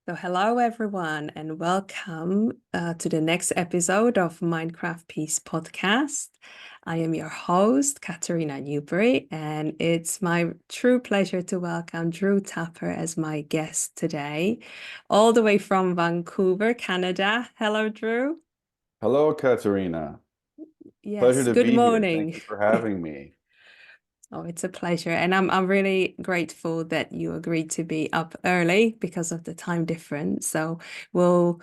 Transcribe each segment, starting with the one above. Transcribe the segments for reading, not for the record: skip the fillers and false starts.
So hello everyone and welcome to the next episode of Minecraft Peace podcast. I am your host, Katerina Newbury, and it's my true pleasure to welcome Drew Tupper as my guest today, all the way from Vancouver, Canada. Hello, Drew. Hello, Katerina. Pleasure Yes, to good be here. Thank morning. you for having me. Oh, it's a pleasure. And I'm really grateful that you agreed to be up early because of the time difference. So we'll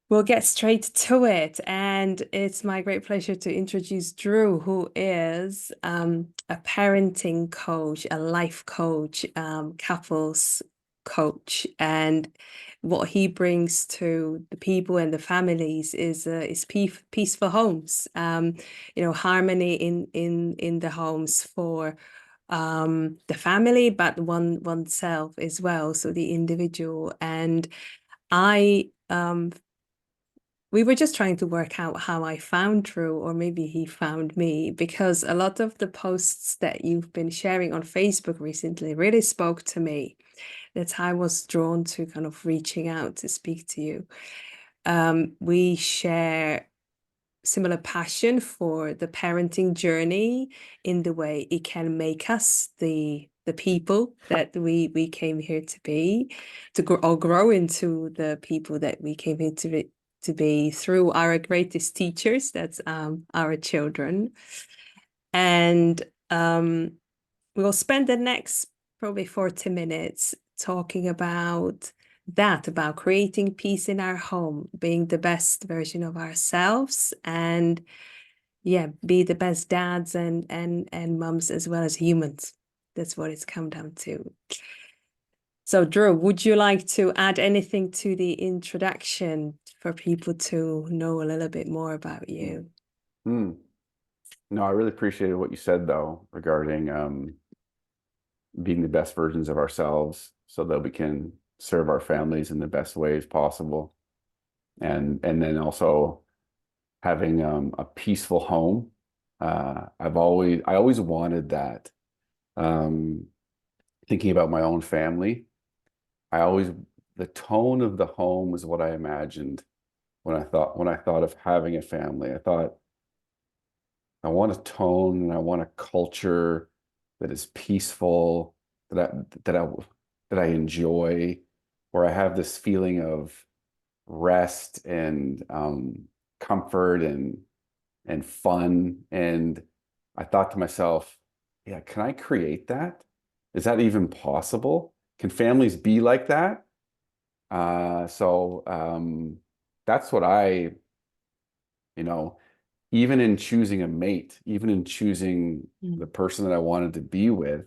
we'll get straight to it. And it's my great pleasure to introduce Drew, who is a parenting coach, a life coach, couples coach. And what he brings to the people and the families is peaceful homes, harmony in the homes for the family, but oneself as well, so the individual. And I we were just trying to work out how I found Drew, or maybe he found me, because a lot of the posts that you've been sharing on Facebook recently really spoke to me. That's how I was drawn to kind of reaching out to speak to you. We share similar passion for the parenting journey in the way it can make us the people that we came here to be, to grow into the people that we came here to be through our greatest teachers, that's our children. And we'll spend the next probably 40 minutes talking about that, about creating peace in our home, being the best version of ourselves, and yeah, be the best dads and mums as well as humans. That's what it's come down to. So, Drew, would you like to add anything to the introduction for people to know a little bit more about you? Hmm. No, I really appreciated what you said though regarding being the best versions of ourselves so that we can serve our families in the best ways possible. And then also having a peaceful home. I always wanted that. Um, Thinking about my own family, I always the tone of the home was what I imagined when I thought of having a family. I thought I want a tone and I want a culture that is peaceful, that I, that I that I enjoy, where I have this feeling of rest and comfort and fun. And I thought to myself, yeah, can I create that? Is that even possible? Can families be like that? So that's what you know, even in choosing a mate, even in choosing the Mm. person that I wanted to be with,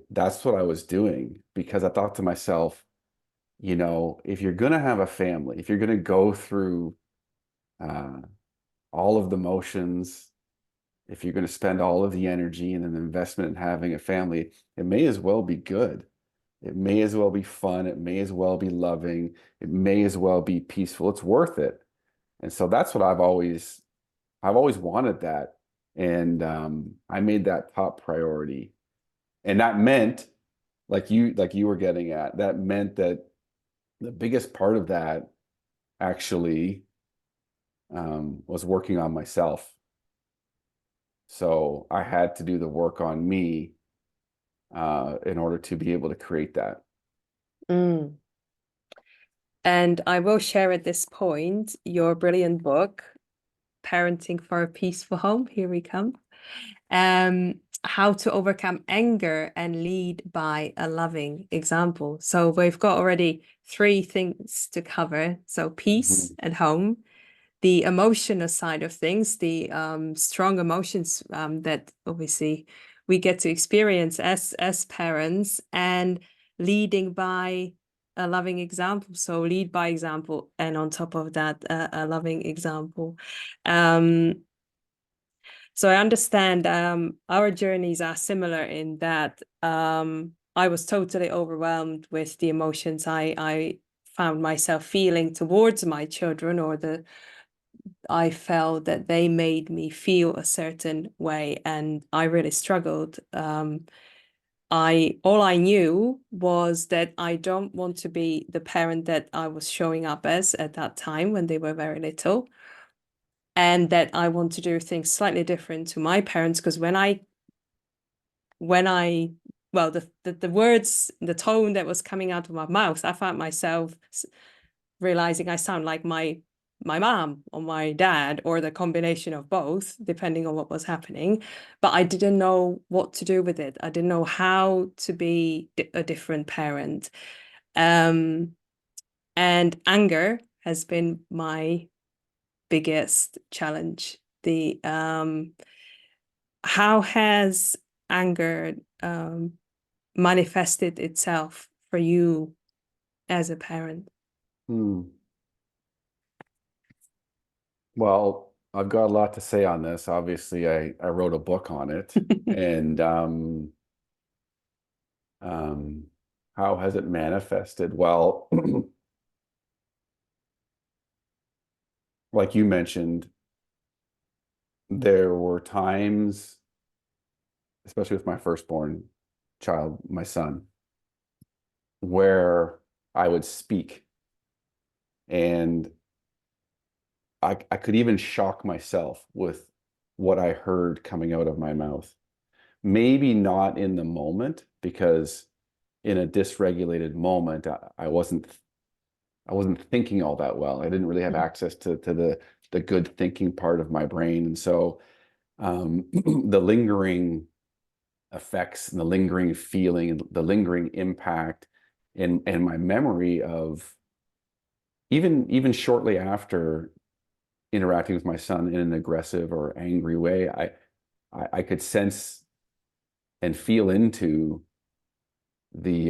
that's what I was doing because I thought to myself, if you're gonna have a family, if you're gonna go through uh, all of the motions, if you're gonna spend all of the energy and an investment in having a family, it may as well be good. It may as well be fun. It may as well be loving. It may as well be peaceful. It's worth it. And so that's what I've always wanted that. And I made that top priority. And that meant, like you were getting at, that meant that the biggest part of that actually was working on myself. So I had to do the work on me in order to be able to create that. Mm. And I will share at this point your brilliant book, Parenting for a Peaceful Home. Here we come. How to overcome anger and lead by a loving example. So we've got already three things to cover. So peace Mhm. and home, the emotional side of things, the strong emotions that obviously we get to experience as parents, and leading by a loving example. So lead by example, and on top of that, a loving example. Um, so I understand our journeys are similar in that I was totally overwhelmed with the emotions I found myself feeling towards my children, or I felt that they made me feel a certain way, and I really struggled all I knew was that I don't want to be the parent that I was showing up as at that time when they were very little, and that I want to do things slightly different to my parents. Because when I well, the words, the tone that was coming out of my mouth, I found myself realizing I sound like my mom or my dad or the combination of both, depending on what was happening. But I didn't know what to do with it. I didn't know how to be a different parent. And anger has been my biggest challenge. The How has anger manifested itself for you as a parent? Hmm. Well, I've got a lot to say on this. Obviously, I wrote a book on it, and um, how has it manifested? Well, like you mentioned, there were times, especially with my firstborn child, my son, where I would speak and I could even shock myself with what I heard coming out of my mouth. Maybe not in the moment, because in a dysregulated moment, I wasn't thinking all that well. I didn't really have access to the good thinking part of my brain. And so the lingering effects and the lingering feeling and the lingering impact and my memory of even shortly after interacting with my son in an aggressive or angry way, I could sense and feel into the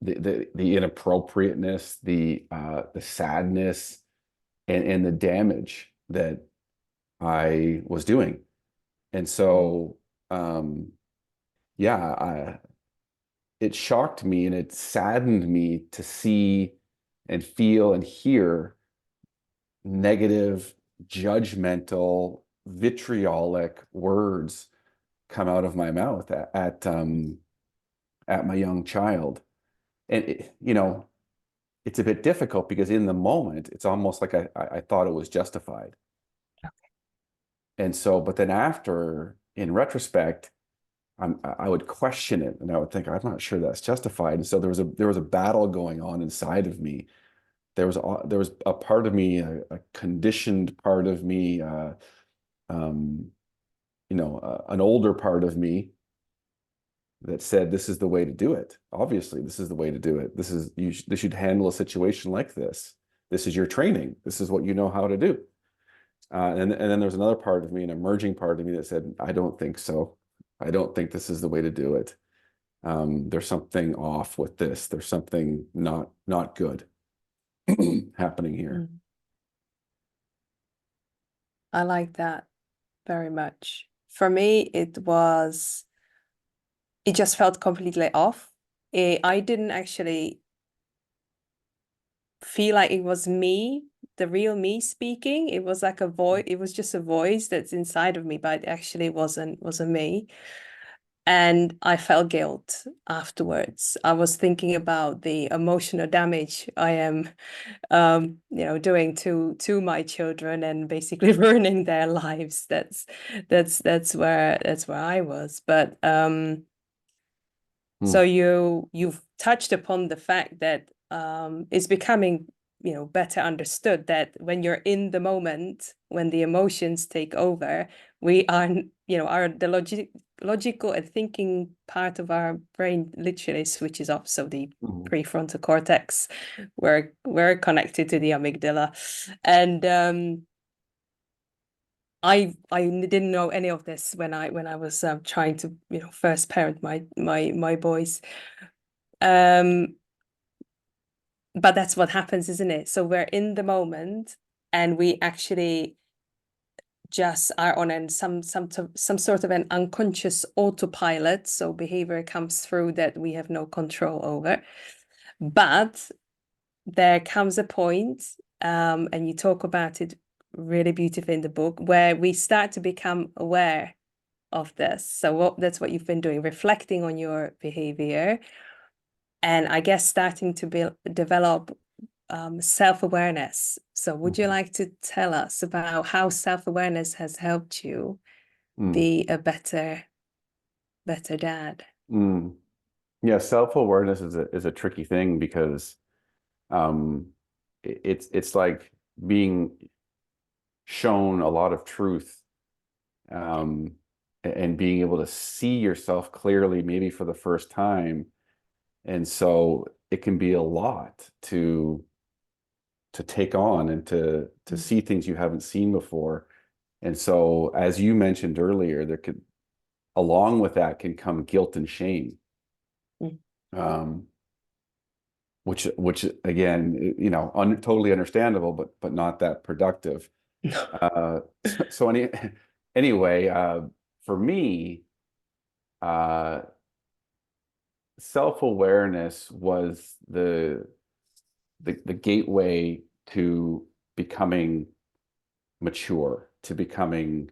the inappropriateness, the sadness, and the damage that I was doing. And so yeah, it shocked me and it saddened me to see and feel and hear negative, judgmental, vitriolic words come out of my mouth at my young child. And it's a bit difficult because in the moment, it's almost like I thought it was justified. And so, but then after, in retrospect, I would question it and I would think, I'm not sure that's justified. And so there was a battle going on inside of me. There was a part of me, a conditioned part of me, um, an older part of me that said, this is the way to do it. Obviously, this is the way to do it. This should handle a situation like this. This is your training. This is what you know how to do. And then there's another part of me, an emerging part of me that said, I don't think so. I don't think this is the way to do it. There's something off with this. There's something not good happening here. Mm. I like that very much. For me, it just felt completely off. I didn't actually feel like it was me, the real me speaking. It was like a voice, it was just a voice that's inside of me, but it actually wasn't me. And I felt guilt afterwards. I was thinking about the emotional damage I am doing to my children and basically ruining their lives. That's where I was. But Hmm. so you've touched upon the fact that it's becoming, better understood that when you're in the moment, when the emotions take over, we are, the logical and thinking part of our brain literally switches off. So the Mhm. prefrontal cortex, we're connected to the amygdala, and I didn't know any of this when I was trying to first parent my boys. Um, but that's what happens, isn't it? So we're in the moment, and we actually just are on some sort of an unconscious autopilot. So behavior comes through that we have no control over. But there comes a point, and you talk about it really beautifully in the book, where we start to become aware of this. So that's what you've been doing, reflecting on your behavior, and I guess starting to develop self-awareness. So would you Mhm. like to tell us about how self-awareness has helped you Mm. be a better dad? Mm. Yeah, self-awareness is a tricky thing because um, it's like being shown a lot of truth, um, and being able to see yourself clearly, maybe for the first time. And so it can be a lot to take on and to Mm, see things you haven't seen before. And so, as you mentioned earlier, there could, along with that, can come guilt and shame. mm. Um, which again, totally understandable, but not that productive. So anyway, for me, uh, self-awareness was the gateway to becoming mature, to becoming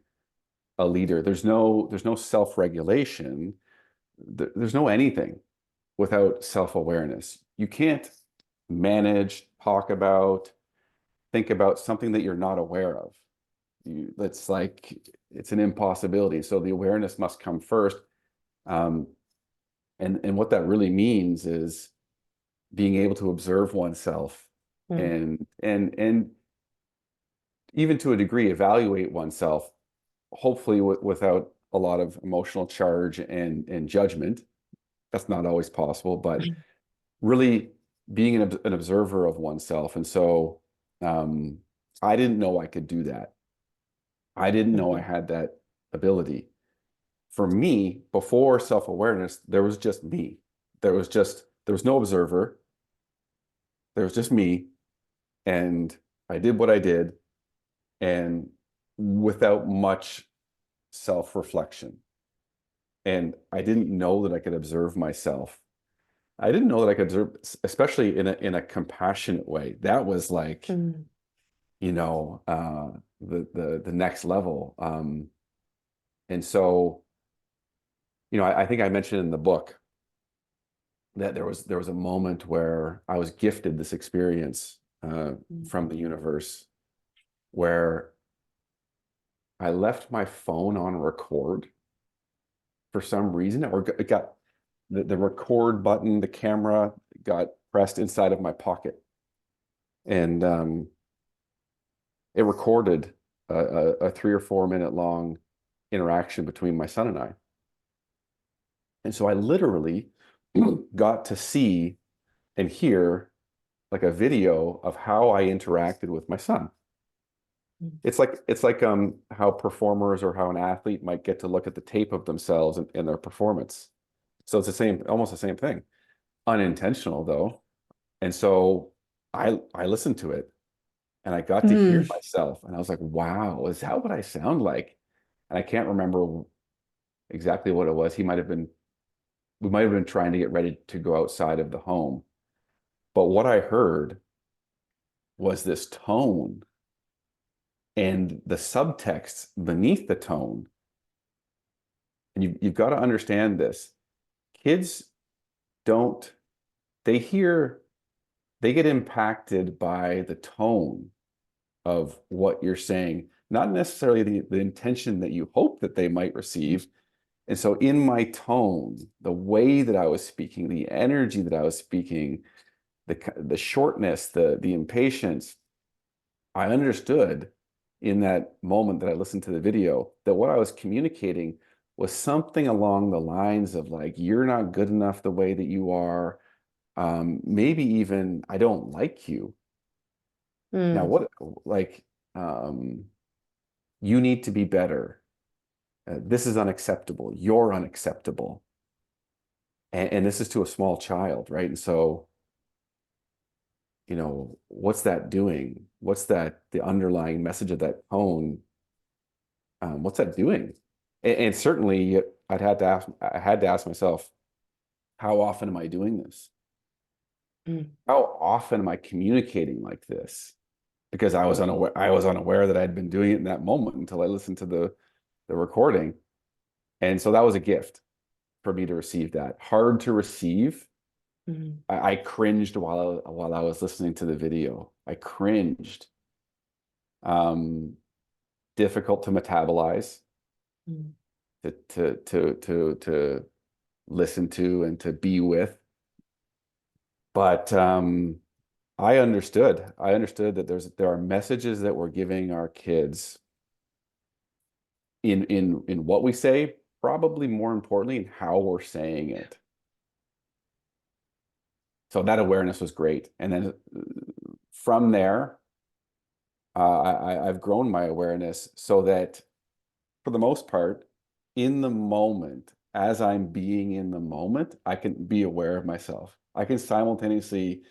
a leader. There's no self-regulation. There's no anything without self-awareness. You can't manage, talk about, think about something that you're not aware of. That's like, it's an impossibility. So the awareness must come first. Um, and what that really means is being able to observe oneself Mm, and even to a degree evaluate oneself, hopefully without a lot of emotional charge and judgment. That's not always possible, but really being an observer of oneself. And so um, I didn't know I could do that. I didn't know I mhm, had that ability. For me, before self-awareness, there was just me. There was no observer. There was just me. And I did what I did, and without much self-reflection. And I didn't know that I could observe myself. I didn't know that I could observe, especially in a compassionate way. That was like, mm, you know, the next level. And so, I think I mentioned in the book that there was a moment where I was gifted this experience mm, from the universe where I left my phone on record for some reason, or it got the record button, the camera got pressed inside of my pocket, and it recorded a 3 or 4 minute long interaction between my son and I. And so I literally got to see and hear like a video of how I interacted with my son. mm, It's like how performers or how an athlete might get to look at the tape of themselves and their performance. So it's the same, almost the same thing. Unintentional though. And so I listened to it and I got to hear mm, myself and I was like, wow, is that what I sound like? And I can't remember exactly what it was. We might have been trying to get ready to go outside of the home. But what I heard was this tone and the subtext beneath the tone. And you've got to understand this. Kids don't, they hear, they get impacted by the tone of what you're saying, not necessarily the intention that you hope that they might receive. And so, in my tone, the way that I was speaking, the energy that I was speaking, the shortness, the impatience, I understood in that moment that I listened to the video that what I was communicating was something along the lines of like, you're not good enough the way that you are. Maybe even I don't like you. Now, mm, what like um, you need to be better. This is unacceptable. You're unacceptable. And this is to a small child, right? And so, what's that doing? What's the underlying message of that tone? What's that doing? And certainly I had to ask myself, how often am I doing this? mm, How often am I communicating like this? Because I was unaware that I'd been doing it in that moment until I listened to the recording. And so that was a gift for me to receive that. Hard to receive. Mm, I cringed while I was listening to the video. I cringed. Um, Difficult to metabolize, mm, to listen to and to be with. But I understood. I understood that there are messages that we're giving our kids in what we say, probably more importantly in how we're saying it. So that awareness was great. And then from there, I've grown my awareness so that for the most part, in the moment, as I'm being in the moment, I can be aware of myself. I can simultaneously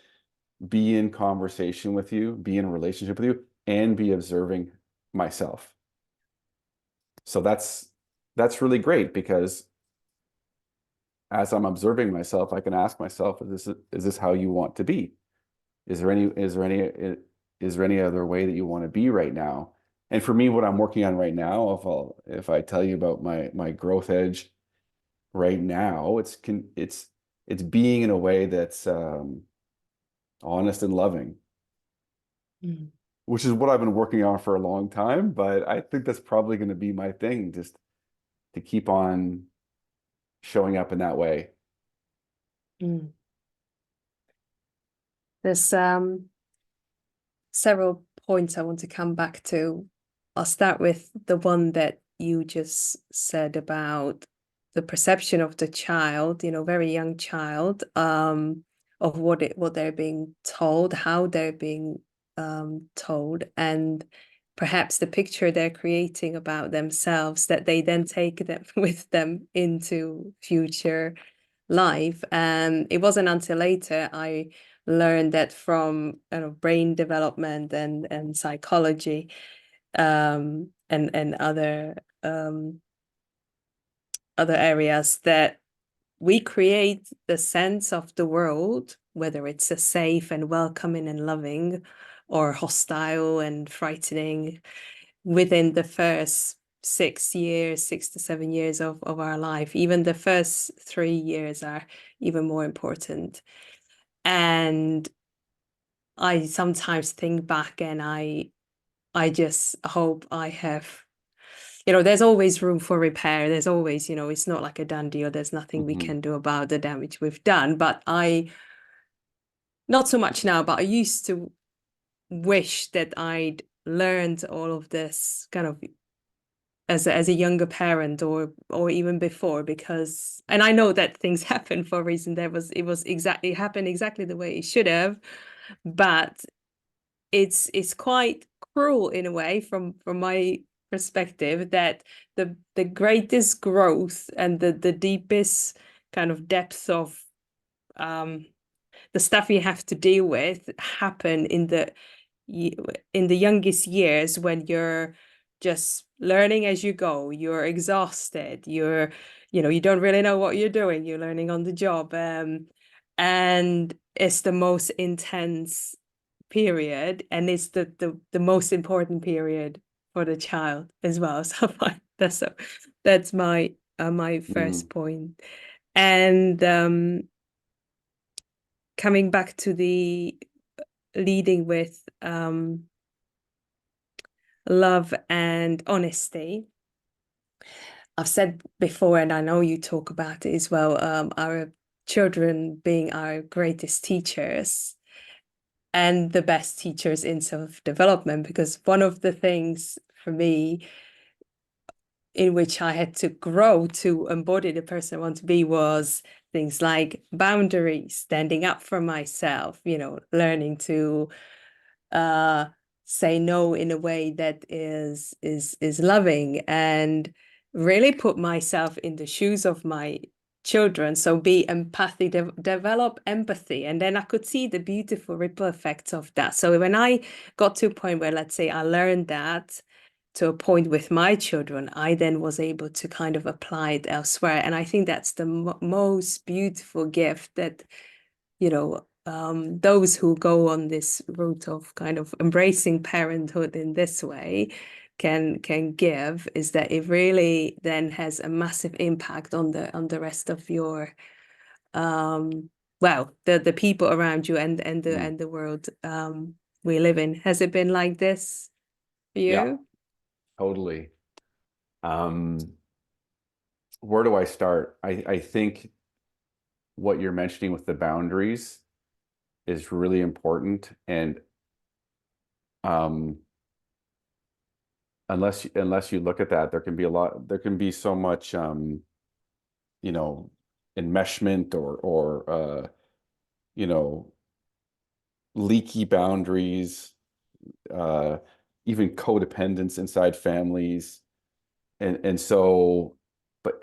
be in conversation with you, be in a relationship with you, and be observing myself. So that's really great because as I'm observing myself, I can ask myself, is this how you want to be? Is there any other way that you want to be right now? And for me, what I'm working on right now, if I tell you about my growth edge right now, it's being in a way that's honest and loving, mm, which is what I've been working on for a long time. But I think that's probably going to be my thing, just to keep on showing up in that way. mm. There's several points I want to come back to. I'll start with the one that you just said about the perception of the child, very young child, of what they're being told, how they're being told, and perhaps the picture they're creating about themselves that they then take them with them into future life. And it wasn't until later I learned that from brain development and psychology, and other areas, that we create the sense of the world, whether it's a safe and welcoming and loving, or hostile and frightening, within the first 6 years, 6 to 7 years of our life. Even the first 3 years are even more important. And I sometimes think back and I just hope I have, there's always room for repair. There's always, it's not like a done deal. There's nothing we Mhm. can do about the damage we've done. But not so much now, but I used to wish that I'd learned all of this kind of as a younger parent, or even before, because, and I know that things happen for a reason. It happened exactly the way it should have, but it's quite cruel in a way from my perspective, that the greatest growth and the deepest kind of depth of um the stuff you have to deal with happen in the youngest years, when you're just learning as you go. You're exhausted, you don't really know what you're doing, you're learning on the job, and it's the most intense period, and it's the most important period for the child as well. So that's my first Mhm. point. And coming back to the leading with love and honesty, I've said before, and I know you talk about it as well, our children being our greatest teachers and the best teachers in self-development. Because one of the things for me in which I had to grow to embody the person I want to be was things like boundaries, standing up for myself, learning to uh say no in a way that is loving, and really put myself in the shoes of my children. So be empathy, develop empathy, and then I could see the beautiful ripple effects of that. So when I got to a point where, let's say, I learned that to a point with my children, I then was able to kind of apply it elsewhere. And I think that's the most beautiful gift that, those who go on this route of kind of embracing parenthood in this way can give is that it really then has a massive impact on the rest of your well, the people around you Mm. and the world we live in. Has it been like this for Yeah, you? totally. Um, where do I start? I think what you're mentioning with the boundaries is really important. And um, unless you look at that, there can be so much you know, enmeshment or you know, leaky boundaries, uh, even codependence inside families. And so, but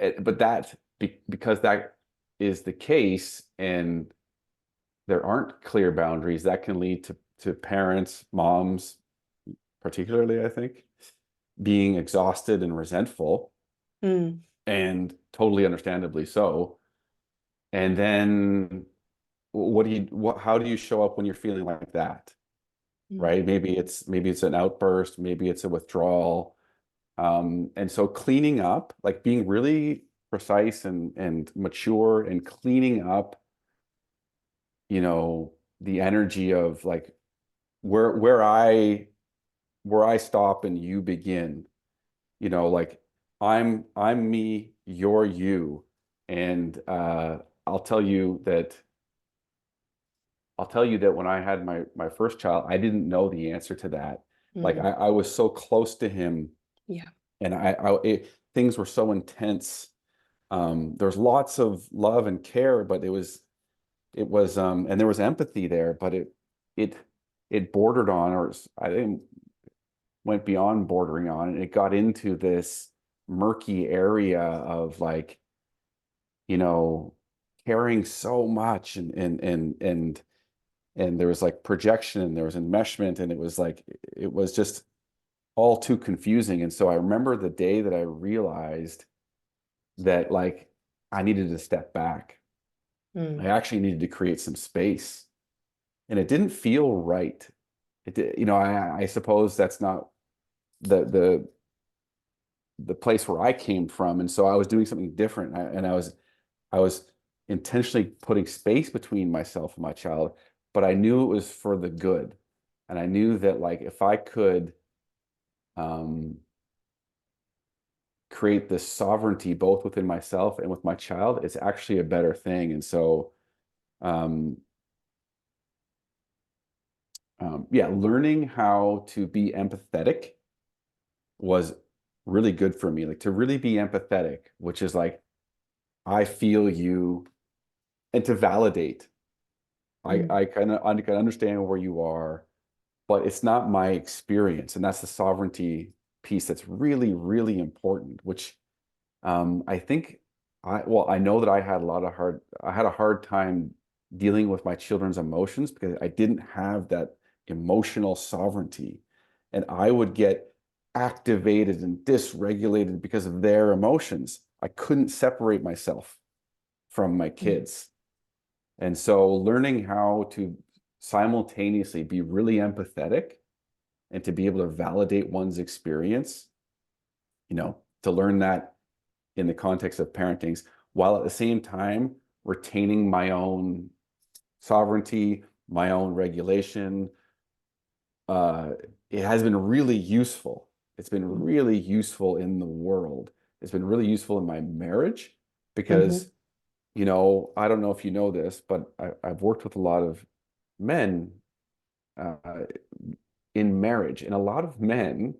because that is the case, and there aren't clear boundaries, that can lead to parents, moms, particularly, I think, being exhausted and resentful, Mm, and totally understandably so. And then how do you show up when you're feeling like that? mm, Right? Maybe it's an outburst, maybe it's a withdrawal. And so cleaning up, like being really precise and mature and cleaning up, you know, the energy of like where where I where I stop and you begin, you know, like I'm me, you're you. And I'll tell you that I'll tell you that when I had my first child, I didn't know the answer to that. Like mm. I was so close to him, Yeah. and things were so intense. There's lots of love and care, but and there was empathy there, but it it bordered on, or I think went beyond bordering on, and it got into this murky area of like, you know, caring so much, and there was like projection, and there was enmeshment, and it was just all too confusing. And so I remember the day that I realized that like I needed to step back. I Mm, actually needed to create some space, and it didn't feel right. I suppose that's not the the place where I came from, and so I was doing something different, and I was intentionally putting space between myself and my child, but I knew it was for the good, and I knew that like if I could um, create this sovereignty both within myself and with my child, it's actually a better thing. And so, um, yeah, learning how to be empathetic was really good for me. Like to really be empathetic, which is like, I feel you, and to validate. mm, I can understand where you are, but it's not my experience. And that's the sovereignty piece that's really, really important, which I think I know that I had a hard time dealing with my children's emotions because I didn't have that emotional sovereignty. And I would get activated and dysregulated because of their emotions. I couldn't separate myself from my mm, kids. And so learning how to simultaneously be really empathetic and to be able to validate one's experience, to learn that in the context of parentings, while at the same time retaining my own sovereignty, my own regulation. Uh, it has been really useful. It's been mm, really useful in the world. It's been really useful in my marriage mhm, because, I don't know if you know this, but I've worked with a lot of men uh, in marriage, and a lot of men,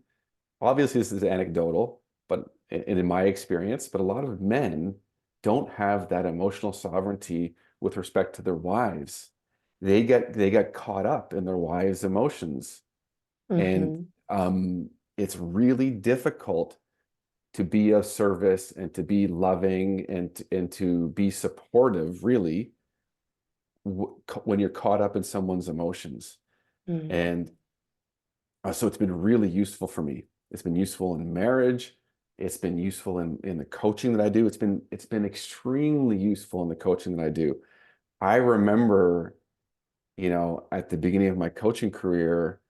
obviously this is anecdotal, but in my experience, but a lot of men don't have that emotional sovereignty with respect to their wives. They get caught up in their wives' emotions, and mhm, it's really difficult to be of service and to be loving and to be supportive, really, when you're caught up in someone's emotions. mm, And so it's been really useful for me. It's been useful in marriage. It's been useful in the coaching that I do. It's been extremely useful in the coaching that I do. I remember, at the beginning of my coaching career,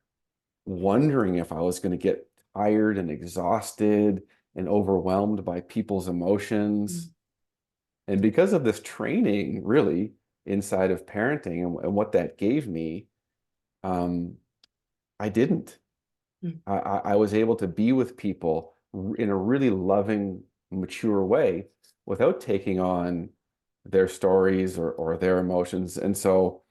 wondering if I was going to get tired and exhausted and overwhelmed by people's emotions. Mm, And because of this training, really, inside of parenting and what that gave me, um, I didn't. mm, I was able to be with people in a really loving, mature way without taking on their stories or their emotions. And so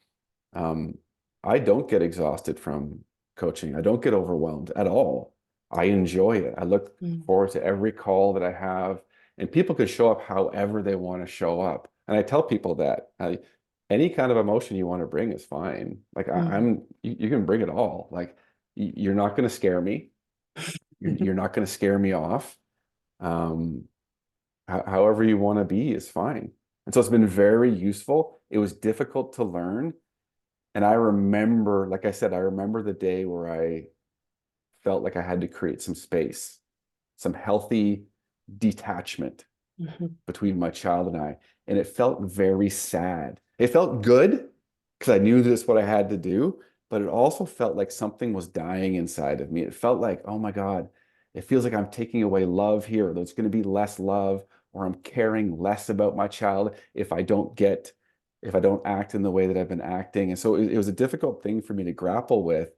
um, I don't get exhausted from coaching. I don't get overwhelmed at all. I enjoy it. I look mm, forward to every call that I have, and people can show up however they want to show up. And I tell people that any kind of emotion you want to bring is fine. Like mm. you can bring it all. Like you're not going to scare me. You're not going to scare me off. Um, however you want to be is fine. And so it's been very useful. It was difficult to learn. And I remember, like I said, I remember the day where I felt like I had to create some space, some healthy detachment Mhm, between my child and I. And it felt very sad. It felt good because I knew this is what I had to do, but it also felt like something was dying inside of me. It felt like, oh my God, it feels like I'm taking away love here. There's going to be less love, or I'm caring less about my child if I don't act in the way that I've been acting. And so it was a difficult thing for me to grapple with,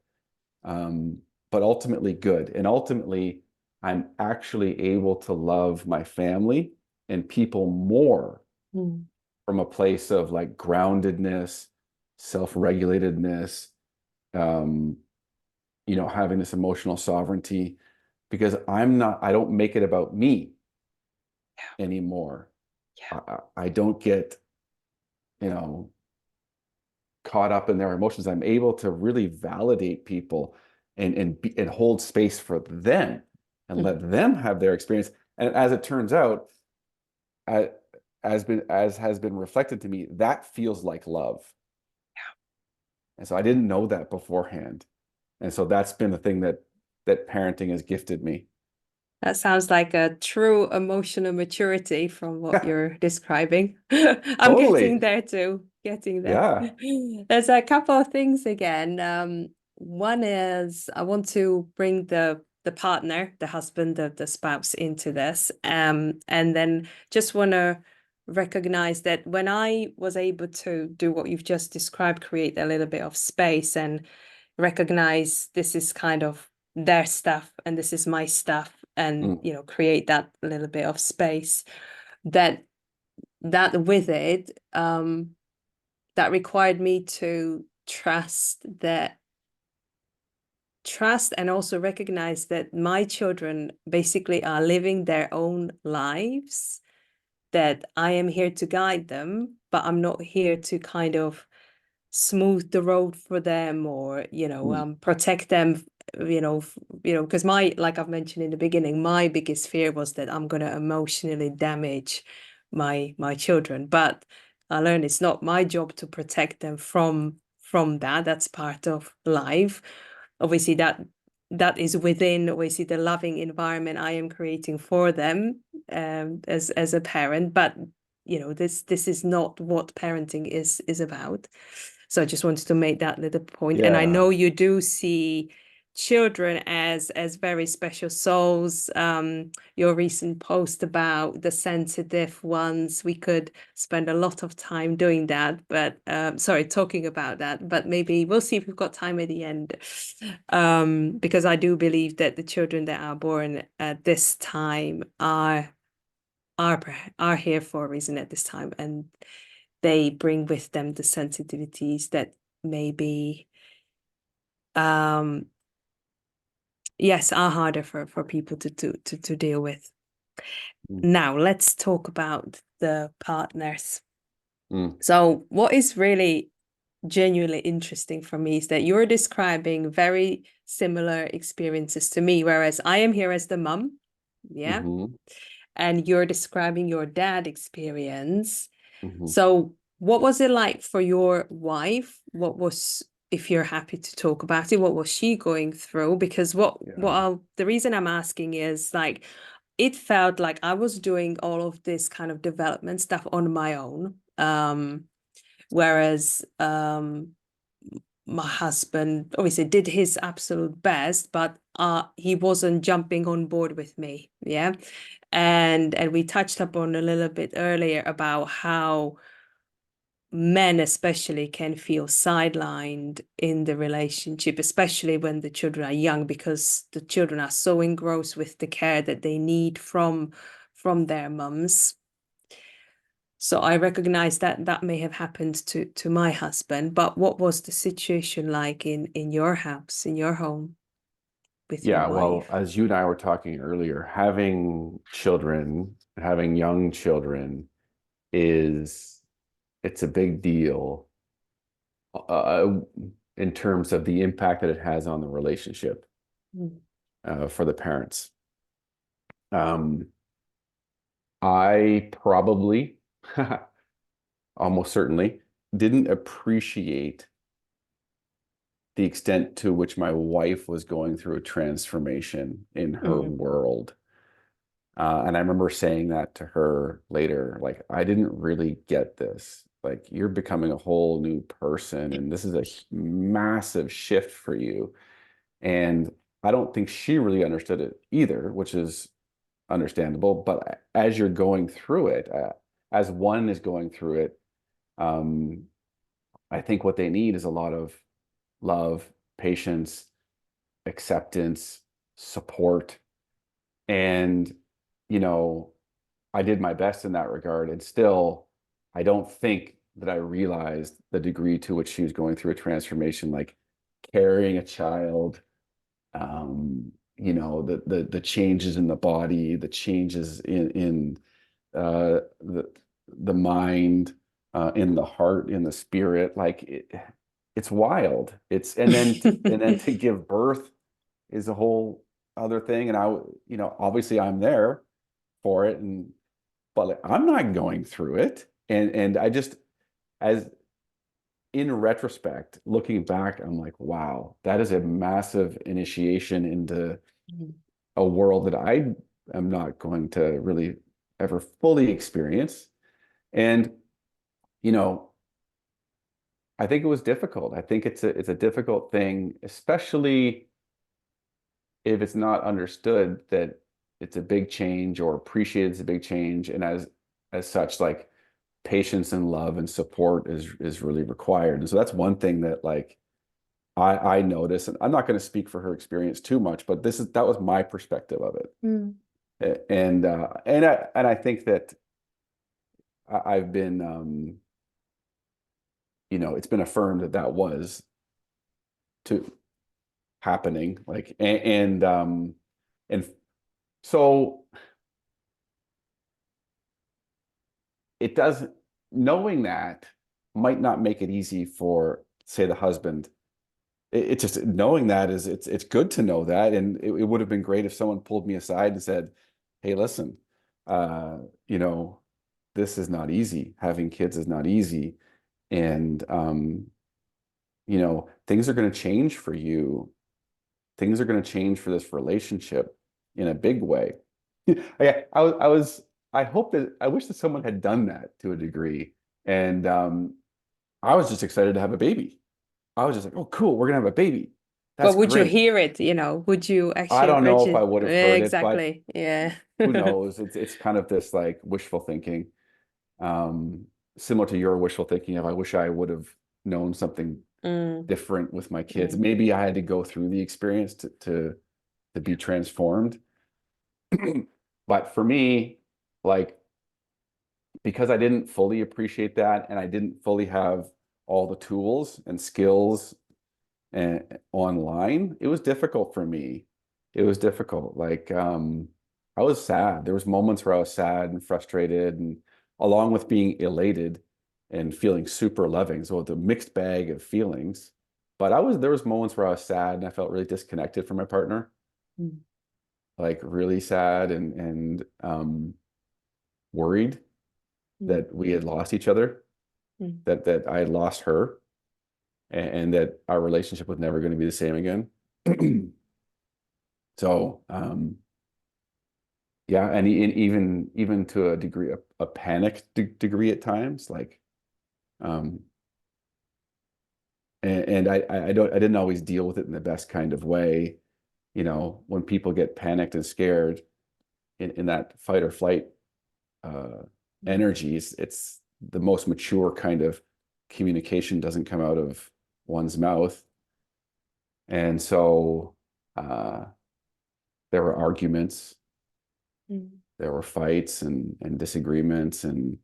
um, but ultimately good. And ultimately, I'm actually able to love my family and people more mm. from a place of like groundedness, self-regulatedness, um, having this emotional sovereignty, because I don't make it about me anymore. Yeah. I don't get, you know, caught up in their emotions. I'm able to really validate people and hold space for them and Mm. let them have their experience. And as it turns out, I, as has been reflected to me, that feels like love. And so I didn't know that beforehand. And so that's been the thing that parenting has gifted me. That sounds like a true emotional maturity from what you're describing. I'm getting Totally. there too, getting there. Yeah. There's a couple of things again. One is I want to bring the partner, the husband, the spouse into this. And then just want to recognize that when I was able to do what you've just described, create a little bit of space and recognize this is kind of their stuff and this is my stuff, and Mm, create that little bit of space, that with it, that required me to trust and also recognize that my children basically are living their own lives, that I am here to guide them, but I'm not here to kind of smooth the road for them, or mm, protect them, because like I've mentioned in the beginning, my biggest fear was that I'm going to emotionally damage my children. But I learned it's not my job to protect them from that. That's part of life. Obviously that is within, obviously, the loving environment I am creating for them, as a parent. But this is not what parenting is about. So I just wanted to make that little point. And I yeah. know you do see children as very special souls. Your recent post about the sensitive ones, we could spend a lot of time doing that, but sorry, talking about that, but maybe we'll see if we've got time at the end. Because I do believe that the children that are born at this time are are here for a reason at this time, and they bring with them the sensitivities that maybe yes, are harder for people to deal with. Mm, Now let's talk about the partners. mm, So what is really genuinely interesting for me is that you're describing very similar experiences to me, whereas I am here as the mum, yeah, mm-hmm, and you're describing your dad experience. mm-hmm. So, what was it like for your wife? What was, if you're happy to talk about it, what was she going through? Because Yeah. the reason I'm asking is, like, it felt like I was doing all of this kind of development stuff on my own. Whereas my husband obviously did his absolute best, but he wasn't jumping on board with me. Yeah. And we touched upon a little bit earlier about how men especially can feel sidelined in the relationship, especially when the children are young, because the children are so engrossed with the care that they need from their mums. So I recognize that that may have happened to my husband, but what was the situation like in your house, in your home with your Yeah, well, wife? as you and I were talking earlier, having children, having young children is it's a big deal uh, in terms of the impact that it has on the relationship Mm. for the parents. Um, I probably, almost certainly, didn't appreciate the extent to which my wife was going through a transformation in her Mm. world. And I remember saying that to her later, like, I didn't really get this. Like, you're becoming a whole new person, and this is a massive shift for you. And I don't think she really understood it either, which is understandable. But as you're going through it, as one is going through it, um, I think what they need is a lot of love, patience, acceptance, support. And, you know, I did my best in that regard. And still, I don't think that I realized the degree to which she was going through a transformation, like carrying a child, the changes in the body, the changes in the mind, in the heart, in the spirit. It's wild. And then to give birth is a whole other thing. And obviously I'm there for it, but like, I'm not going through it. And I just, as in retrospect, looking back, I'm like, wow, that is a massive initiation into a world that I am not going to really ever fully experience. And, you know, I think it was difficult. I think it's a difficult thing, especially if it's not understood that it's a big change or appreciated as a big change. And as such, like patience and love and support is really required. And so that's one thing that like I notice, and I'm not going to speak for her experience too much, but that was my perspective of it. Mm. And I think that I've been it's been affirmed that that was to happening, like and so it doesn't knowing that might not make it easy for, say, the husband. It's just knowing that is it's good to know that. And it would have been great if someone pulled me aside and said, hey, listen, uh you know this is not easy. Having kids is not easy. And things are going to change for you. Things are going to change for this relationship in a big way. I hope that I wish that someone had done that to a degree. And I was just excited to have a baby. I was just like, oh, cool, we're gonna have a baby. But That's would you great. hear it, would you I actually don't know if I imagine? would have heard it, but Exactly. Yeah. who knows? It's kind of this like wishful thinking, um, similar to your wishful thinking of I wish I would have known something Mm. different with my kids. Mm. Maybe I had to go through the experience to be transformed. But for me, like because I didn't fully appreciate that and I didn't fully have all the tools and skills and online, it was difficult for me. It was difficult. Like I was sad. There was moments where I was sad and frustrated, and along with being elated and feeling super loving. So the mixed bag of feelings. But there was moments where I was sad and I felt really disconnected from my partner, Mm. like really sad and worried Mm. that we had lost each other, Mm. that I had lost her, and that our relationship was never going to be the same again. So, yeah, and even to a degree, a panic degree at times, like, um, and I didn't always deal with it in the best kind of way. You know, when people get panicked and scared in that fight or flight uh, energies, it's the most mature kind of communication doesn't come out of one's mouth. And so uh, there were arguments, Mm. there were fights and disagreements, and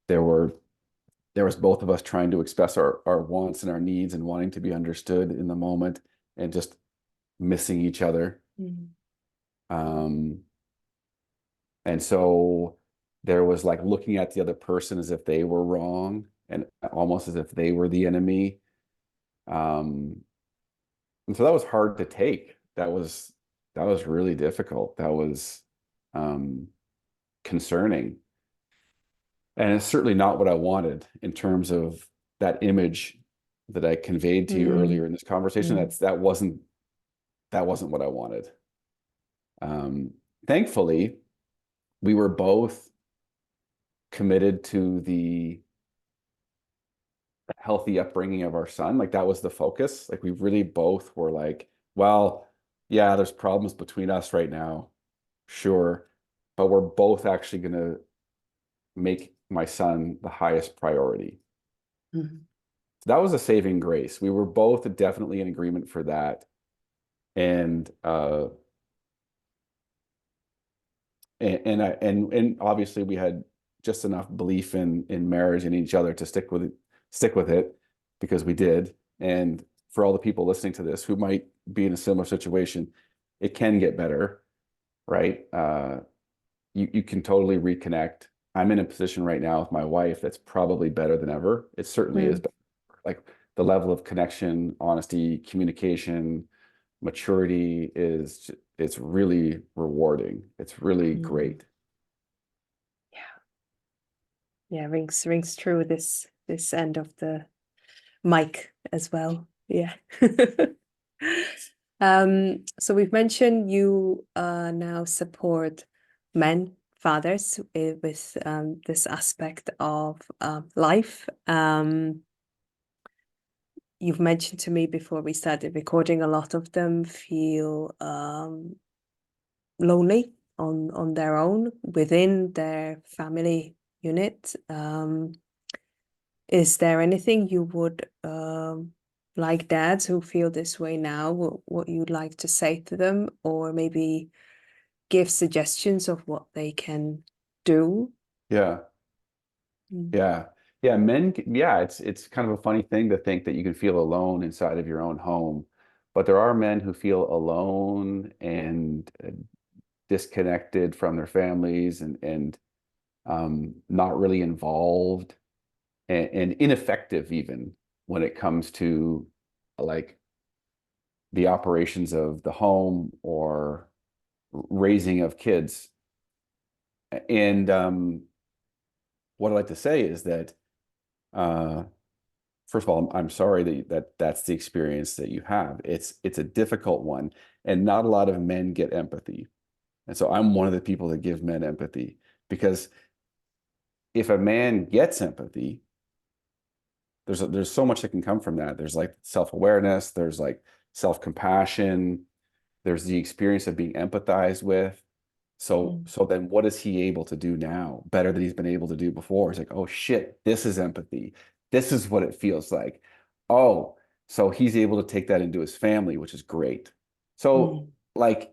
there were there was both of us trying to express our wants and our needs and wanting to be understood in the moment and just missing each other. Mm. Um, and so there was like looking at the other person as if they were wrong and almost as if they were the enemy. Um, and so that was hard to take. That was really difficult. That was um, concerning. And it's certainly not what I wanted in terms of that image that I conveyed to you Mm. earlier in this conversation. Mm. That wasn't what I wanted. Um, Thankfully, we were both committed to the healthy upbringing of our son. Like that was the focus. Like we really both were like, well, yeah, there's problems between us right now, sure, but we're both actually going to make my son the highest priority. Mm. So that was a saving grace. We were both definitely in agreement for that. And and obviously we had just enough belief in marriage and each other to stick with it because we did. And for all the people listening to this who might be in a similar situation, it can get better, right? You can totally reconnect. I'm in a position right now with my wife that's probably better than ever. It certainly is Mm. better. Like the level of connection, honesty, communication, maturity is it's really rewarding. It's really Mm. great. Yeah. Yeah, rings true this end of the mic as well. Yeah. So we've mentioned you now support men, fathers with this aspect of life. You've mentioned to me before we started recording, a lot of them feel lonely on their own within their family unit. Is there anything you would like dads who feel this way now, what you'd like to say to them, or maybe give suggestions of what they can do? Yeah. Mm. Yeah. Yeah, yeah, it's kind of a funny thing to think that you can feel alone inside of your own home, but there are men who feel alone and disconnected from their families and not really involved and ineffective even when it comes to like the operations of the home or raising of kids. And what I'd like to say is that uh, first of all, I'm sorry that that's the experience that you have. It's a difficult one, and not a lot of men get empathy. And so I'm one of the people that give men empathy because if a man gets empathy, there's so much that can come from that. There's like self-awareness, there's like self-compassion, there's the experience of being empathized with. Mm. So then what is he able to do now better than he's been able to do before? It's like, oh shit, this is empathy. This is what it feels like. Oh, so he's able to take that into his family, which is great. So Mm. like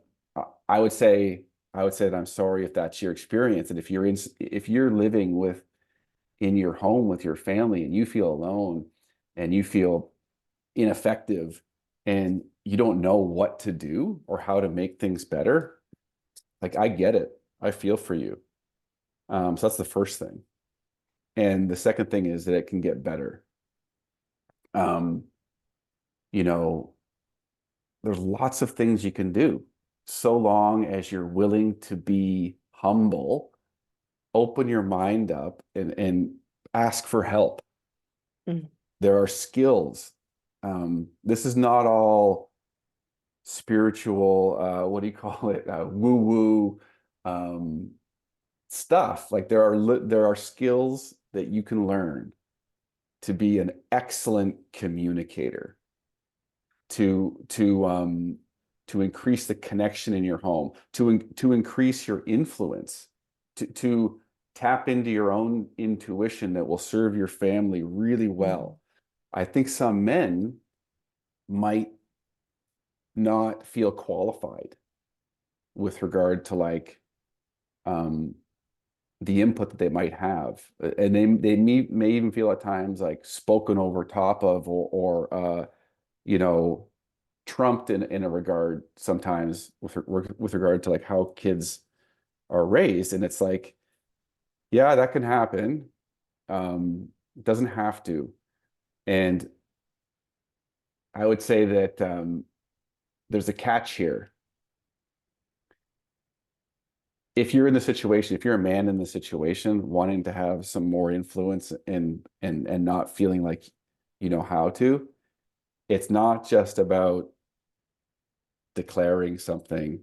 I would say that I'm sorry if that's your experience. And if you're living with in your home with your family and you feel alone and you feel ineffective and you don't know what to do or how to make things better, like I get it. I feel for you. So that's the first thing. And the second thing is that it can get better. Um, you know, there's lots of things you can do so long as you're willing to be humble, open your mind up and ask for help. Mm. There are skills. This is not all spiritual, what do you call it? Woo-woo um, stuff. Like there are skills that you can learn to be an excellent communicator. to increase the connection in your home, to increase your influence, to tap into your own intuition that will serve your family really Mm. well. I think some men might not feel qualified with regard to like um, the input that they might have, and they may even feel at times like spoken over top of, or you know, trumped in a regard sometimes with regard to like how kids are raised, and it's like, yeah, that can happen. It doesn't have to, and I would say that there's a catch here. If you're in the situation, if you're a man in the situation wanting to have some more influence and not feeling like you know how to, it's not just about declaring something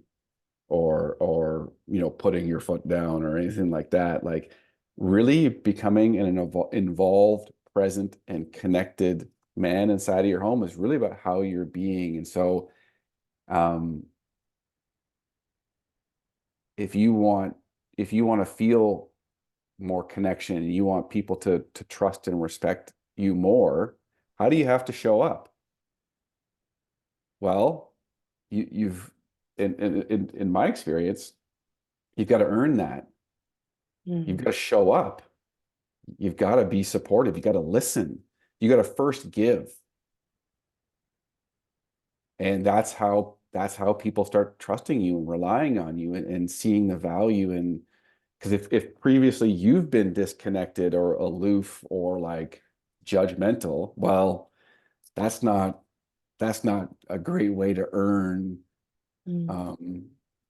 or you know, putting your foot down or anything like that. Like really becoming an involved, present, and connected man inside of your home is really about how you're being. And so um if you want if you want to feel more connection and you want people to trust and respect you more, how do you have to show up? Well, you've in my experience, you've got to earn that. You've got Mm. to show up. You've got to be supportive. You got to listen. You got to first give. And that's how people start trusting you and relying on you and seeing the value in, because if previously you've been disconnected or aloof or like judgmental, well, that's not that's not a great way to earn Mm. um,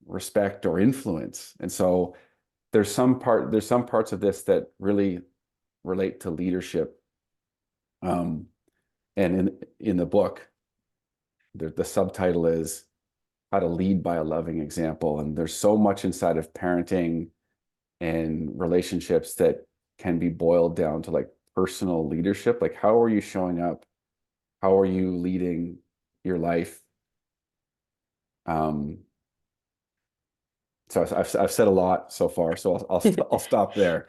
respect or influence. And so there's some parts of this that really relate to leadership. Um, and in the book, the subtitle is How to Lead by a Loving Example. And there's so much inside of parenting and relationships that can be boiled down to like personal leadership. Like, how are you showing up? How are you leading your life? Um, so I've said a lot so far, so I'll stop there.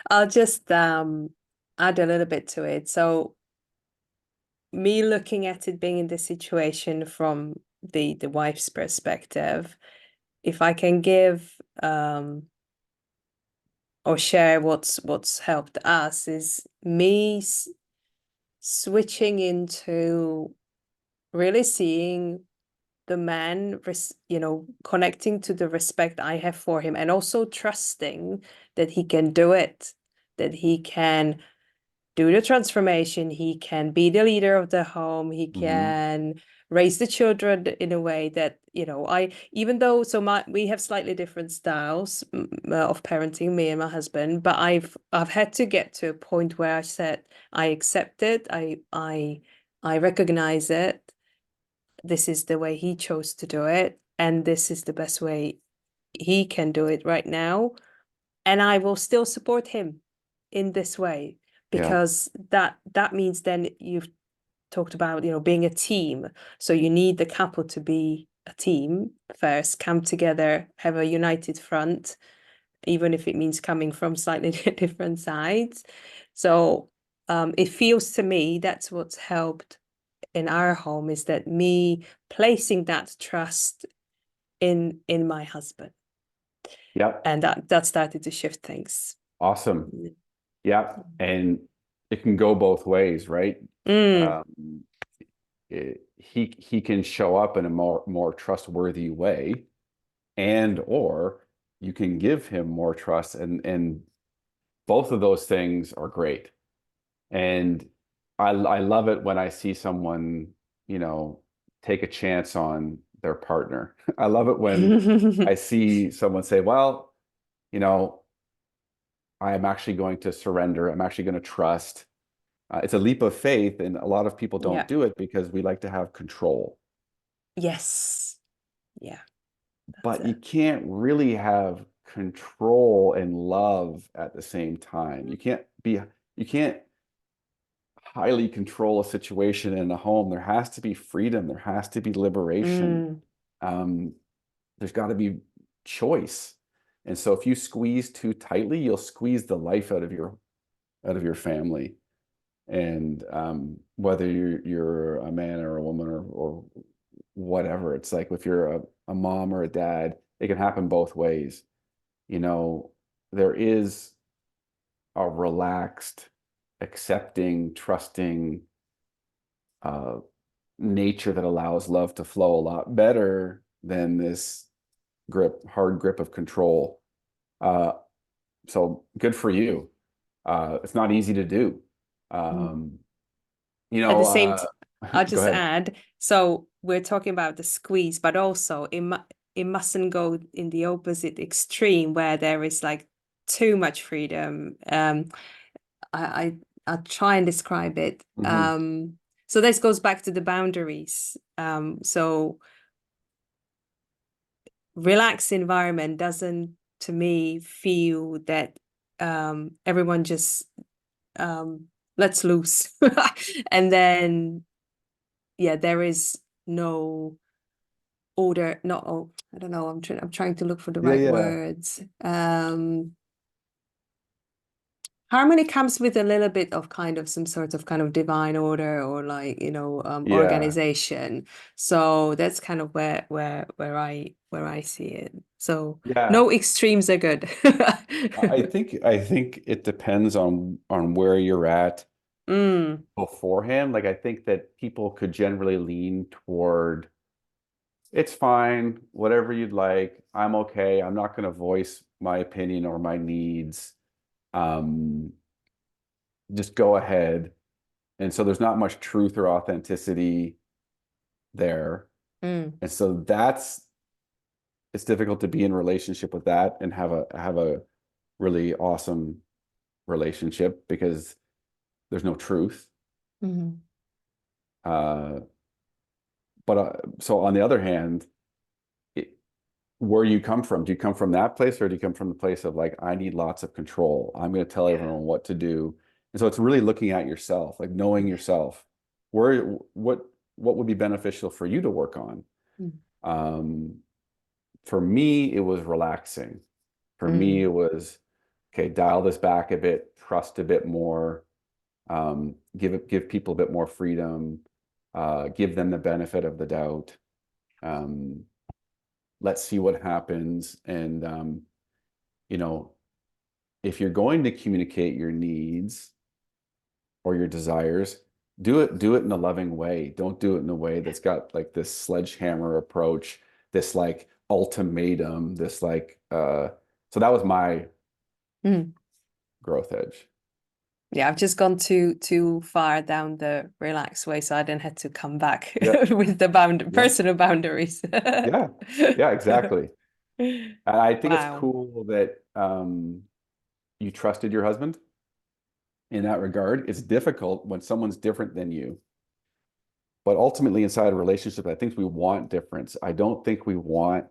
I'll just add a little bit to it. So me looking at it being in this situation from the wife's perspective, if I can give or share what's helped us is me switching into really seeing the man, connecting to the respect I have for him, and also trusting that he can do it, that he can do the transformation, he can be the leader of the home, he Hmm. can raise the children in a way that, I, even though, so we have slightly different styles of parenting, me and my husband, but I've had to get to a point where I said, I accept it, I recognize it. This is the way he chose to do it, and this is the best way he can do it right now. And I will still support him in this way, Yeah. because that means then you've talked about, being a team. So you need the couple to be a team first, come together, have a united front, even if it means coming from slightly different sides. So it feels to me that's what's helped in our home, is that me placing that trust in my husband, Yep. and that started to shift things. Awesome. Yeah. And it can go both ways, right? Mm, Um, he can show up in a more trustworthy way, and or you can give him more trust, and both of those things are great. And I love it when I see someone, you know, take a chance on their partner. I love it when I see someone say, well, you know, I am actually going to surrender. I'm actually going to trust. It's a leap of faith, and a lot of people don't yeah. do it because we like to have control. Yes. Yeah, that's But you it. can't really have control and love at the same time. You can't highly control a situation in a home. There has to be freedom. There has to be liberation. Mm, Um, there's got to be choice. And so if you squeeze too tightly, you'll squeeze the life out of your family. And whether you're a man or a woman or whatever, it's like if you're a mom or a dad, it can happen both ways. You know, there is a relaxed, accepting, trusting uh, nature that allows love to flow a lot better than this hard grip of control. Uh, so good for you. It's not easy to do. mm. Um, At the same, I'll go just ahead. add, so we're talking about the squeeze, but also it mustn't go in the opposite extreme where there is like too much freedom. I, I I'll try and describe it. Hmm. So this goes back to the boundaries. So relaxed environment doesn't, to me, feel that everyone just lets loose, and then yeah, there is no order, not oh, I don't know, I'm trying to look for the Yeah, right yeah, words. Harmony comes with a little bit of kind of some sort of kind of divine order or like, yeah, organization. So that's kind of where I see it. So yeah. no extremes are good. I think it depends on where you're at Mm, beforehand. Like I think that people could generally lean toward it's fine, whatever you'd like. I'm okay. I'm not going to voice my opinion or my needs. Um, just go ahead. And so there's not much truth or authenticity there. mm, And so it's difficult to be in relationship with that and have a really awesome relationship because there's no truth. mm, Uh, but so on the other hand, it, where you come from, do you come from that place or do you come from the place of like, I need lots of control. I'm going to tell yeah. everyone what to do. And so it's really looking at yourself, like knowing yourself, where, what would be beneficial for you to work on. Mm, Um, for me, it was relaxing. For me, mm, it was, okay, dial this back a bit, trust a bit more, give people a bit more freedom, give them the benefit of the doubt. Um, let's see what happens. And you know, if you're going to communicate your needs or your desires, do it in a loving way. Don't do it in a way that's got like this sledgehammer approach, this like ultimatum, this like so that was my mm. growth edge. Yeah, I've just gone too far down the relaxed way, so I then had to come back Yeah, with the yeah, personal boundaries. yeah, yeah, exactly. And I think it's Wow. cool that you trusted your husband in that regard. It's difficult when someone's different than you. But ultimately, inside a relationship, I think we want difference. I don't think we want,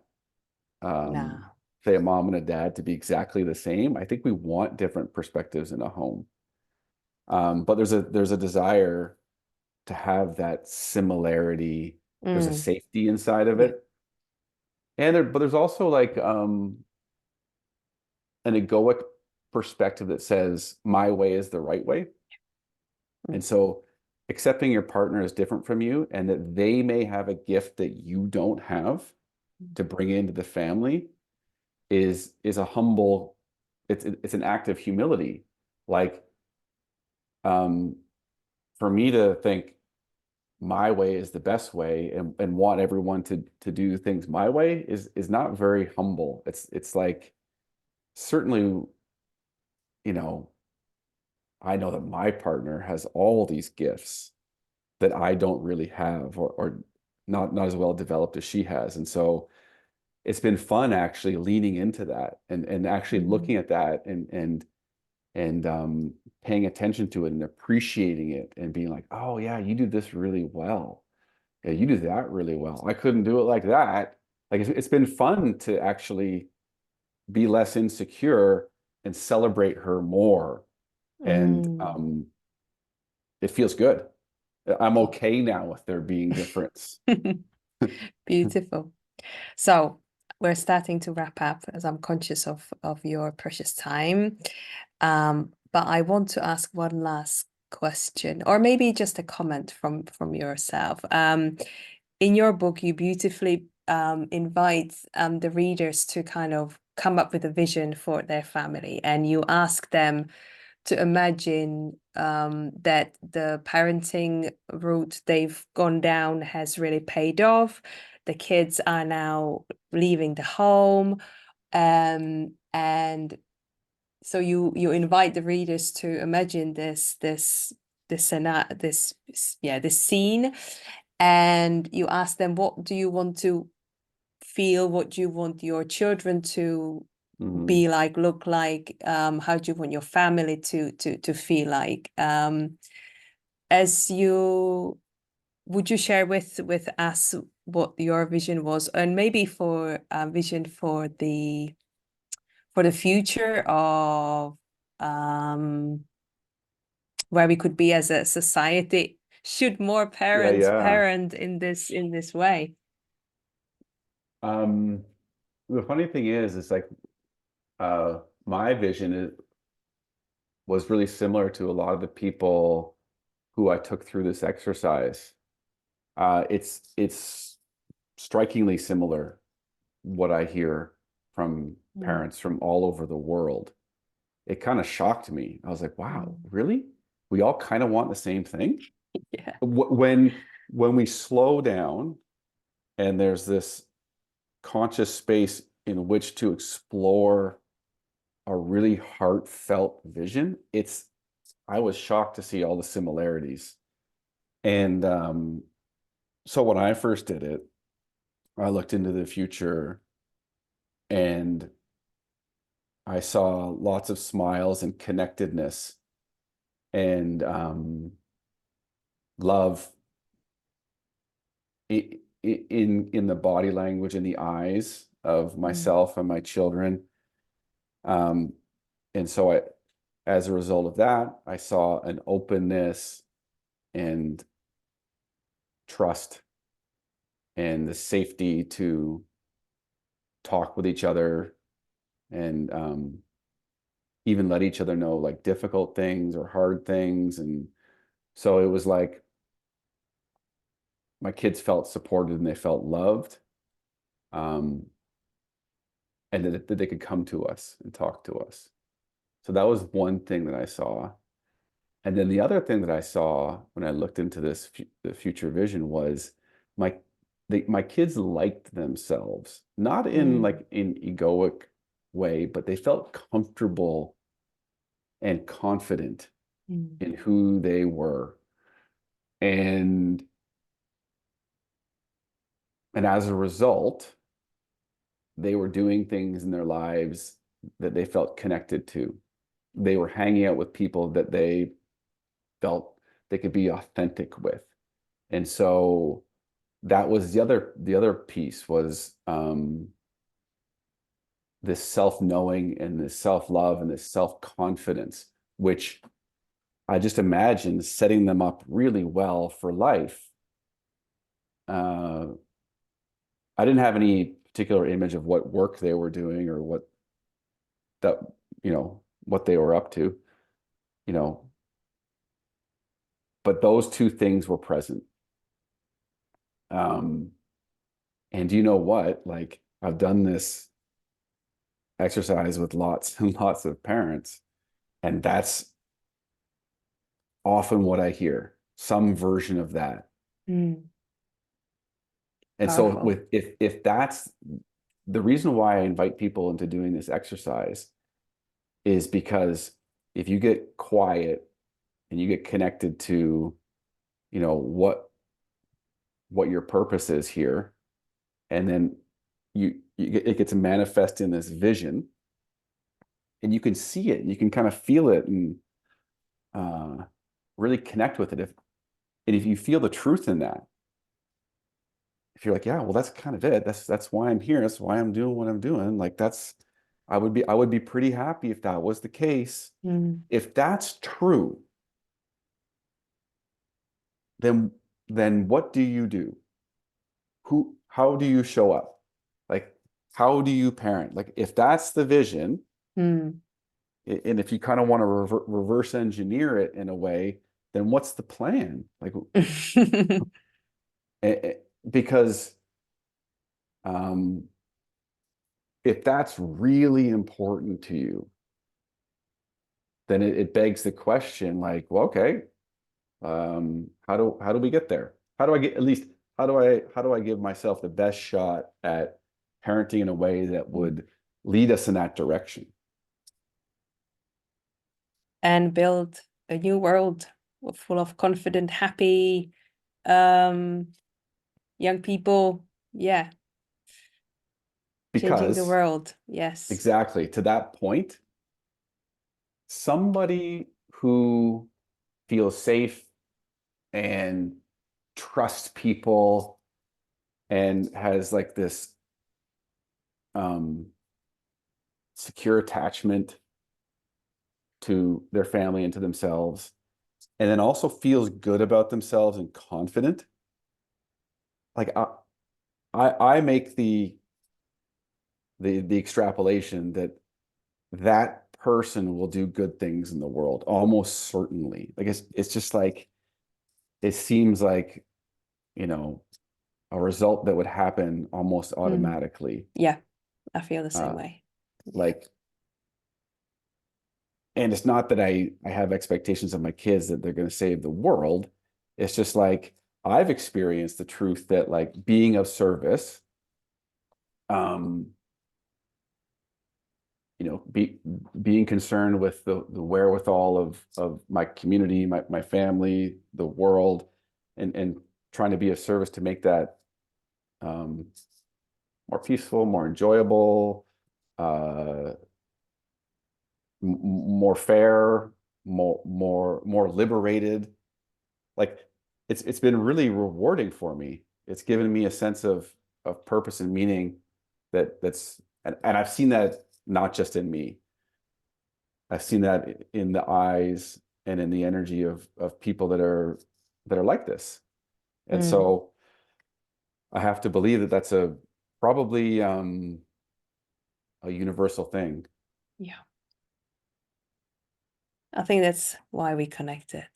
um, No. say, a mom and a dad to be exactly the same. I think we want different perspectives in a home. But there's a desire to have that similarity. There's a Mm, safety inside of yeah. it, but there's also like an egoic perspective that says my way is the right way. Mm, And so accepting your partner is different from you and that they may have a gift that you don't have to bring into the family is a humble it's an act of humility. Like um for me to think my way is the best way and want everyone to do things my way is not very humble. It's like certainly, you know, I know that my partner has all these gifts that I don't really have or not as well developed as she has. And so it's been fun actually leaning into that and actually mm, looking at that and paying attention to it and appreciating it and being like, oh yeah, you do this really well. Yeah, you do that really well. I couldn't do it like that. Like it's been fun to actually be less insecure and celebrate her more and mm, it feels good. I'm okay now with there being difference. Beautiful. So we're starting to wrap up as I'm conscious of your precious time. But I want to ask one last question, or maybe just a comment from yourself. In your book, you beautifully invite the readers to kind of come up with a vision for their family, and you ask them to imagine that the parenting route they've gone down has really paid off. The kids are now leaving the home, and so you invite the readers to imagine this scene, and you ask them, what do you want to feel? What do you want your children to Mhm. be like, look like? How do you want your family to feel like? As you Would you share with us what your vision was, and maybe for a vision for the future of where we could be as a society? Should more Yeah, parents yeah. parent in this way? Um, the funny thing is like my vision was really similar to a lot of the people who I took through this exercise. It's strikingly similar what I hear from Mm, parents from all over the world. It kind of shocked me. I was like, wow, mm. really? We all kind of want the same thing? Yeah. When we slow down and there's this conscious space in which to explore a really heartfelt vision, I was shocked to see all the similarities. And so when I first did it, I looked into the future and I saw lots of smiles and connectedness and love in the body language and the eyes of Mm, myself and my children. Um, and so as a result of that, I saw an openness and trust and the safety to talk with each other and even let each other know like difficult things or hard things. And so it was like my kids felt supported and they felt loved, um, and that they could come to us and talk to us. So that was one thing that I saw. And then the other thing that I saw when I looked into the future vision was my my kids liked themselves, not in mm, like an egoic way, but they felt comfortable and confident mm, in who they were. And as a result, they were doing things in their lives that they felt connected to. They were hanging out with people that they felt they could be authentic with. And so that was the other piece was this self-knowing and this self-love and this self-confidence, which I just imagine setting them up really well for life. Uh, I didn't have any particular image of what work they were doing or what that, what they were up to, you know, but those two things were present. Um, and you know what? Like I've done this exercise with lots and lots of parents, and that's often what I hear, some version of that. mm. And so Powerful. with if that's the reason why I invite people into doing this exercise is because if you get quiet and you get connected to, what your purpose is here, and then it gets manifest in this vision, and you can see it, and you can kind of feel it, and uh, really connect with it. If you feel the truth in that, if you're like, yeah, well, that's kind of it. That's why I'm here. That's why I'm doing what I'm doing. Like I would be pretty happy if that was the case. Mm, If that's true, then what do you do? How do you show up? Like, how do you parent? Like, if that's the vision, Mm. and if you kind of want to reverse engineer it in a way, then what's the plan? Like, because um, if that's really important to you, then it begs the question, like, well, okay, how do we get there? How do I get at least how do I give myself the best shot at parenting in a way that would lead us in that direction? And build a new world full of confident, happy um young people. Yeah, changing the Because world. Yes. exactly to that point, somebody who feels safe and trusts people and has like this um, secure attachment to their family and to themselves, and then also feels good about themselves and confident. Like I make the extrapolation that that person will do good things in the world almost certainly. Like it's just like it seems like, you know, a result that would happen almost Mm. automatically. Yeah, I feel the same Uh, way. Yeah. like, and it's not that I have expectations of my kids that they're going to save the world. It's just like I've experienced the truth that like being of service, um, being concerned with the wherewithal of my community, my family, the world, and trying to be of service to make that um, more peaceful, more enjoyable, uh, more fair, more liberated. Like it's been really rewarding for me. It's given me a sense of purpose and meaning that's and I've seen that not just in me. I've seen that in the eyes and in the energy of people that are like this. And Mm. so I have to believe that that's a probably a universal thing. Yeah. I think that's why we connected.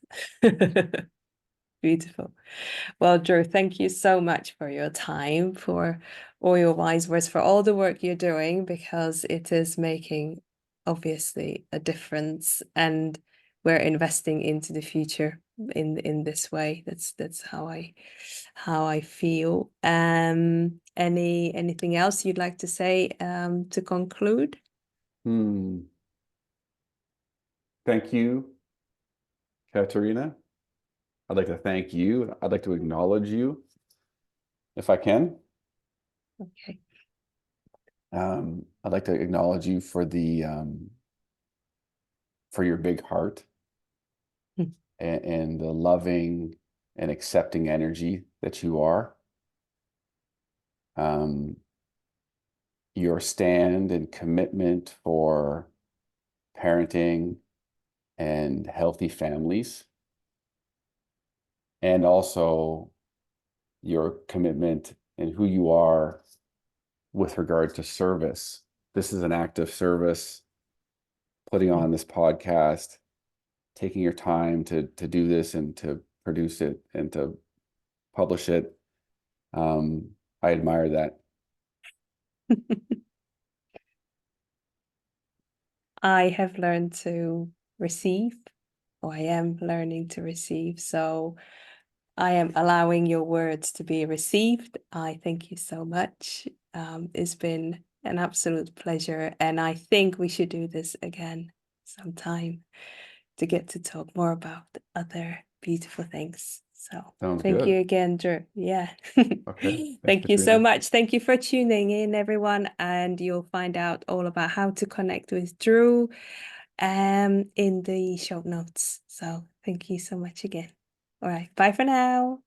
Beautiful. Well, Drew, thank you so much for your time, for all your wise words, for all the work you're doing, because it is making obviously a difference, and we're investing into the future in this way. That's how I feel. Anything else you'd like to say to conclude? Hmm. Thank you, Katerina. I'd like to thank you. I'd like to acknowledge you if I can. Okay. I'd like to acknowledge you for your big heart and the loving and accepting energy that you are. Um, your stand and commitment for parenting and healthy families, and also your commitment and who you are with regard to service. This is an act of service, putting on this podcast, taking your time to do this and to produce it and to publish it. I admire that. I have learned to receive, or I am learning to receive. So I am allowing your words to be received. I thank you so much. It's been an absolute pleasure, and I think we should do this again sometime to get to talk more about other beautiful things. So Sounds thank good. you again, Drew. Yeah. Okay. Thanks, Thank you so Katrina. much. Thank you for tuning in, everyone. And you'll find out all about how to connect with Drew in the show notes. So thank you so much again. All right. Bye for now.